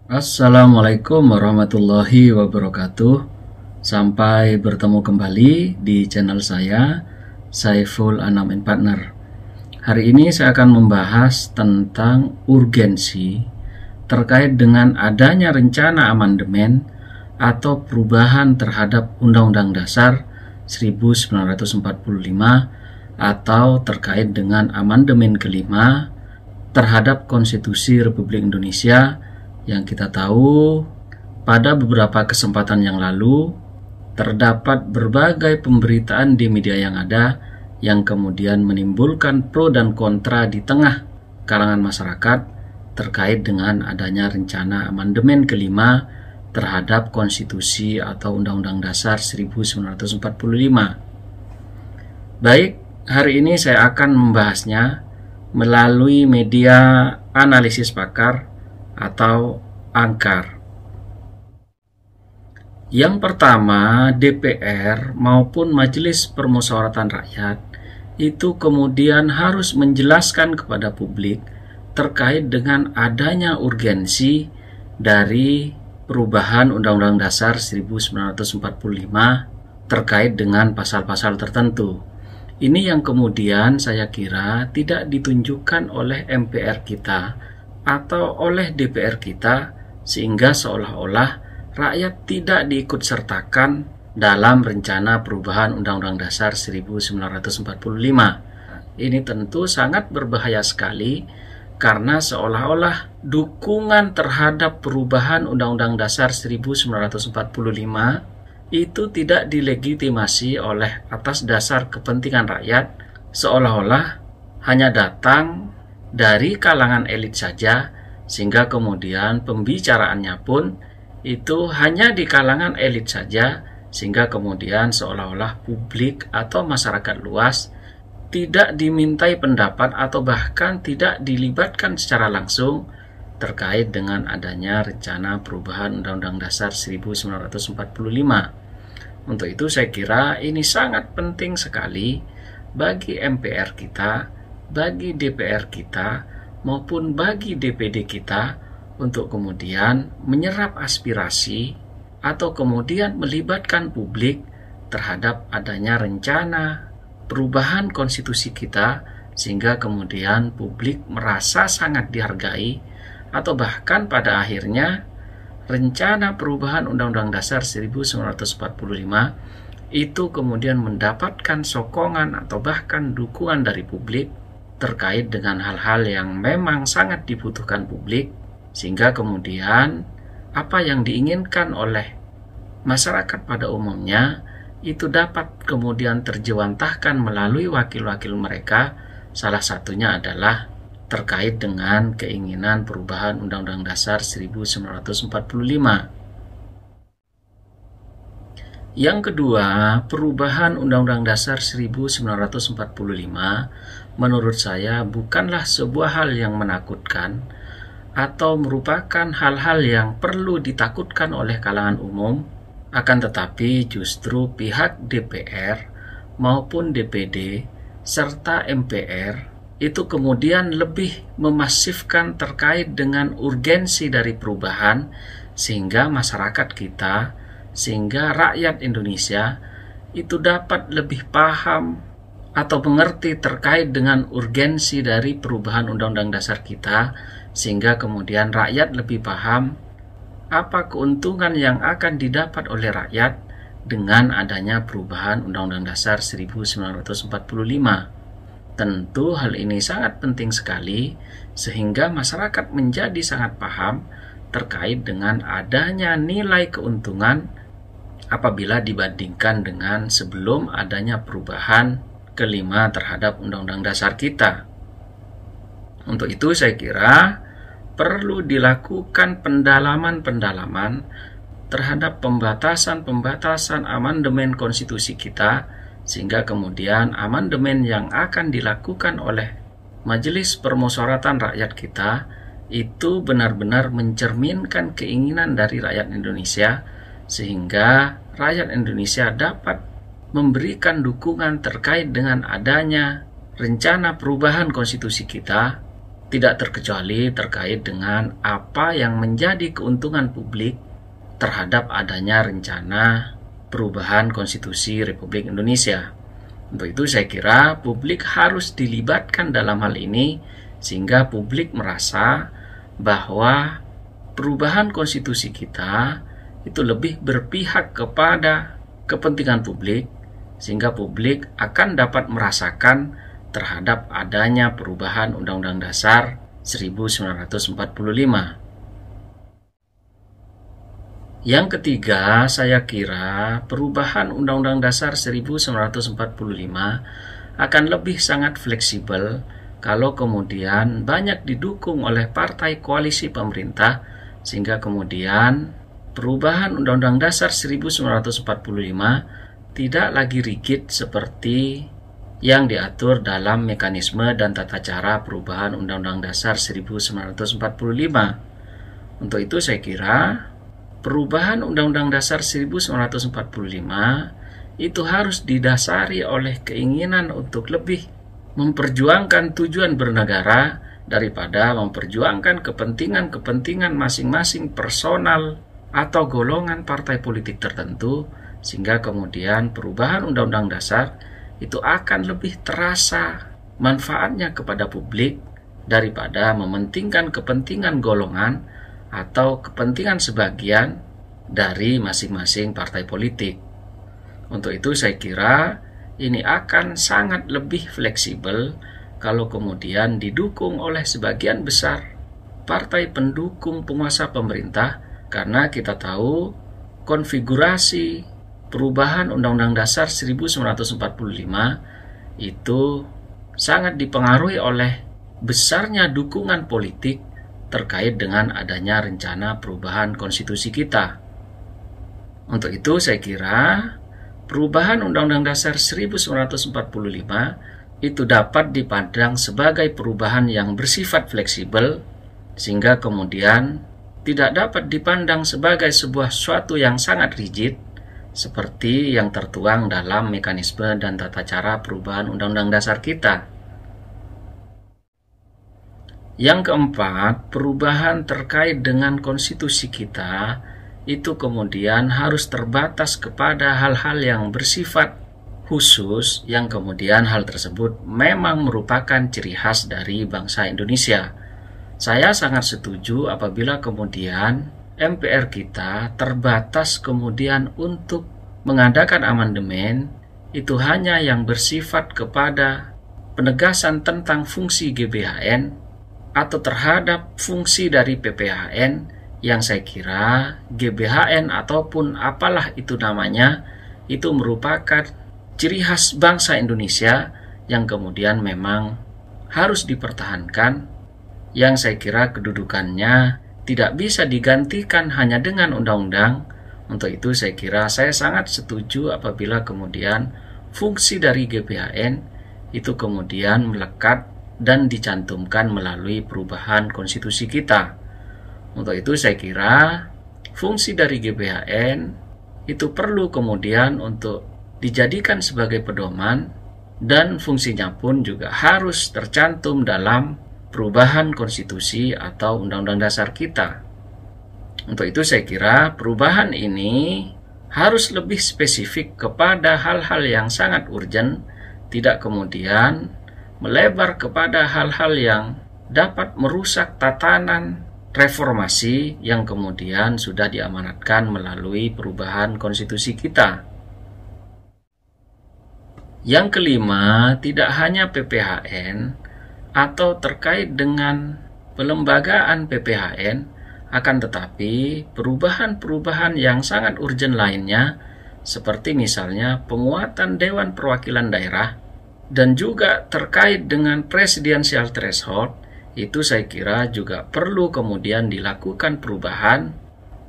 Assalamualaikum warahmatullahi wabarakatuh. Sampai bertemu kembali di channel saya, Saiful Anam and Partner. Hari ini saya akan membahas tentang urgensi terkait dengan adanya rencana amandemen atau perubahan terhadap Undang-Undang Dasar 1945 atau terkait dengan amandemen kelima terhadap Konstitusi Republik Indonesia yang kita tahu pada beberapa kesempatan yang lalu terdapat berbagai pemberitaan di media yang ada yang kemudian menimbulkan pro dan kontra di tengah kalangan masyarakat terkait dengan adanya rencana amandemen kelima terhadap konstitusi atau Undang-Undang Dasar 1945. Baik, hari ini saya akan membahasnya melalui media analisis pakar atau angkar. Yang pertama, DPR maupun Majelis Permusyawaratan Rakyat itu kemudian harus menjelaskan kepada publik terkait dengan adanya urgensi dari perubahan Undang-Undang Dasar 1945 terkait dengan pasal-pasal tertentu. Ini yang kemudian saya kira tidak ditunjukkan oleh MPR kita atau oleh DPR kita, sehingga seolah-olah rakyat tidak diikut sertakan dalam rencana perubahan Undang-Undang Dasar 1945. Ini tentu sangat berbahaya sekali karena seolah-olah dukungan terhadap perubahan Undang-Undang Dasar 1945 itu tidak dilegitimasi oleh atas dasar kepentingan rakyat, seolah-olah hanya datang dari kalangan elit saja, sehingga kemudian pembicaraannya pun itu hanya di kalangan elit saja, sehingga kemudian seolah-olah publik atau masyarakat luas tidak dimintai pendapat atau bahkan tidak dilibatkan secara langsung terkait dengan adanya rencana perubahan Undang-Undang Dasar 1945. Untuk itu saya kira ini sangat penting sekali bagi MPR kita, bagi DPR kita, maupun bagi DPD kita untuk kemudian menyerap aspirasi atau kemudian melibatkan publik terhadap adanya rencana perubahan konstitusi kita, sehingga kemudian publik merasa sangat dihargai atau bahkan pada akhirnya rencana perubahan Undang-Undang Dasar 1945 itu kemudian mendapatkan sokongan atau bahkan dukungan dari publik terkait dengan hal-hal yang memang sangat dibutuhkan publik, sehingga kemudian apa yang diinginkan oleh masyarakat pada umumnya itu dapat kemudian terjewantahkan melalui wakil-wakil mereka. Salah satunya adalah terkait dengan keinginan perubahan Undang-Undang Dasar 1945. Yang kedua, perubahan Undang-Undang Dasar 1945 menurut saya bukanlah sebuah hal yang menakutkan atau merupakan hal-hal yang perlu ditakutkan oleh kalangan umum, akan tetapi justru pihak DPR maupun DPD serta MPR itu kemudian lebih memasifkan terkait dengan urgensi dari perubahan, sehingga masyarakat kita, sehingga rakyat Indonesia itu dapat lebih paham atau mengerti terkait dengan urgensi dari perubahan Undang-Undang Dasar kita, sehingga kemudian rakyat lebih paham apa keuntungan yang akan didapat oleh rakyat dengan adanya perubahan Undang-Undang Dasar 1945. Tentu hal ini sangat penting sekali sehingga masyarakat menjadi sangat paham terkait dengan adanya nilai keuntungan apabila dibandingkan dengan sebelum adanya perubahan kelima terhadap Undang-Undang Dasar kita. Untuk itu saya kira perlu dilakukan pendalaman-pendalaman terhadap pembatasan-pembatasan amandemen konstitusi kita, sehingga kemudian amandemen yang akan dilakukan oleh Majelis Permusyawaratan Rakyat kita itu benar-benar mencerminkan keinginan dari rakyat Indonesia, sehingga rakyat Indonesia dapat memberikan dukungan terkait dengan adanya rencana perubahan konstitusi kita tidak terkecuali terkait dengan apa yang menjadi keuntungan publik terhadap adanya rencana perubahan konstitusi Republik Indonesia. Untuk itu saya kira publik harus dilibatkan dalam hal ini sehingga publik merasa bahwa perubahan konstitusi kita itu lebih berpihak kepada kepentingan publik sehingga publik akan dapat merasakan terhadap adanya perubahan Undang-Undang Dasar 1945. Yang ketiga, saya kira perubahan Undang-Undang Dasar 1945 akan lebih sangat fleksibel kalau kemudian banyak didukung oleh partai koalisi pemerintah, sehingga kemudian perubahan Undang-Undang Dasar 1945 tidak lagi rigid seperti yang diatur dalam mekanisme dan tata cara perubahan Undang-Undang Dasar 1945. Untuk itu saya kira perubahan Undang-Undang Dasar 1945 itu harus didasari oleh keinginan untuk lebih memperjuangkan tujuan bernegara daripada memperjuangkan kepentingan-kepentingan masing-masing personal atau golongan partai politik tertentu, sehingga kemudian perubahan Undang-Undang Dasar itu akan lebih terasa manfaatnya kepada publik daripada mementingkan kepentingan golongan atau kepentingan sebagian dari masing-masing partai politik. Untuk itu saya kira ini akan sangat lebih fleksibel kalau kemudian didukung oleh sebagian besar partai pendukung penguasa pemerintah, karena kita tahu konfigurasi perubahan Undang-Undang Dasar 1945 itu sangat dipengaruhi oleh besarnya dukungan politik terkait dengan adanya rencana perubahan konstitusi kita. Untuk itu saya kira perubahan Undang-Undang Dasar 1945 itu dapat dipandang sebagai perubahan yang bersifat fleksibel, sehingga kemudian tidak dapat dipandang sebagai sebuah suatu yang sangat rigid seperti yang tertuang dalam mekanisme dan tata cara perubahan Undang-Undang Dasar kita. Yang keempat, perubahan terkait dengan konstitusi kita itu kemudian harus terbatas kepada hal-hal yang bersifat khusus, yang kemudian hal tersebut memang merupakan ciri khas dari bangsa Indonesia. Saya sangat setuju apabila kemudian MPR kita terbatas kemudian untuk mengadakan amandemen itu hanya yang bersifat kepada penegasan tentang fungsi GBHN atau terhadap fungsi dari PPHN, yang saya kira GBHN ataupun apalah itu namanya itu merupakan ciri khas bangsa Indonesia yang kemudian memang harus dipertahankan, yang saya kira kedudukannya tidak bisa digantikan hanya dengan undang-undang. Untuk itu saya kira saya sangat setuju apabila kemudian fungsi dari GBHN itu kemudian melekat dan dicantumkan melalui perubahan konstitusi kita. Untuk itu saya kira fungsi dari GBHN itu perlu kemudian untuk dijadikan sebagai pedoman, dan fungsinya pun juga harus tercantum dalam perubahan konstitusi atau Undang-Undang Dasar kita. Untuk itu saya kira perubahan ini harus lebih spesifik kepada hal-hal yang sangat urgent, tidak kemudian melebar kepada hal-hal yang dapat merusak tatanan reformasi yang kemudian sudah diamanatkan melalui perubahan konstitusi kita. Yang kelima, tidak hanya PPHN atau terkait dengan pelembagaan PPHN, akan tetapi perubahan-perubahan yang sangat urgent lainnya, seperti misalnya penguatan Dewan Perwakilan Daerah, dan juga terkait dengan presidensial threshold, itu saya kira juga perlu kemudian dilakukan perubahan,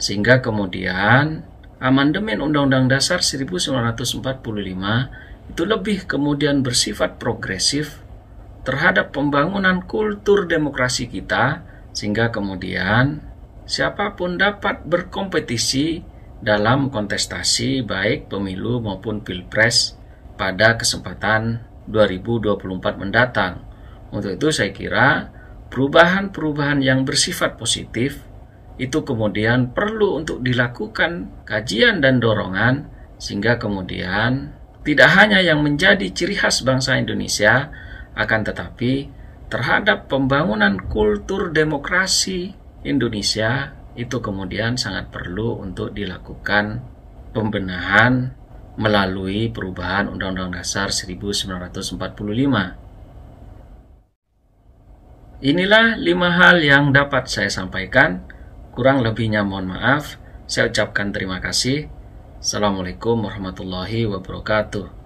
sehingga kemudian amandemen Undang-Undang Dasar 1945 itu lebih kemudian bersifat progresif terhadap pembangunan kultur demokrasi kita, sehingga kemudian siapapun dapat berkompetisi dalam kontestasi baik pemilu maupun pilpres pada kesempatan 2024 mendatang. Untuk itu saya kira perubahan-perubahan yang bersifat positif itu kemudian perlu untuk dilakukan kajian dan dorongan, sehingga kemudian tidak hanya yang menjadi ciri khas bangsa Indonesia, akan tetapi terhadap pembangunan kultur demokrasi Indonesia itu kemudian sangat perlu untuk dilakukan pembenahan melalui perubahan Undang-Undang Dasar 1945. Inilah 5 hal yang dapat saya sampaikan. Kurang lebihnya mohon maaf. Saya ucapkan terima kasih. Assalamualaikum warahmatullahi wabarakatuh.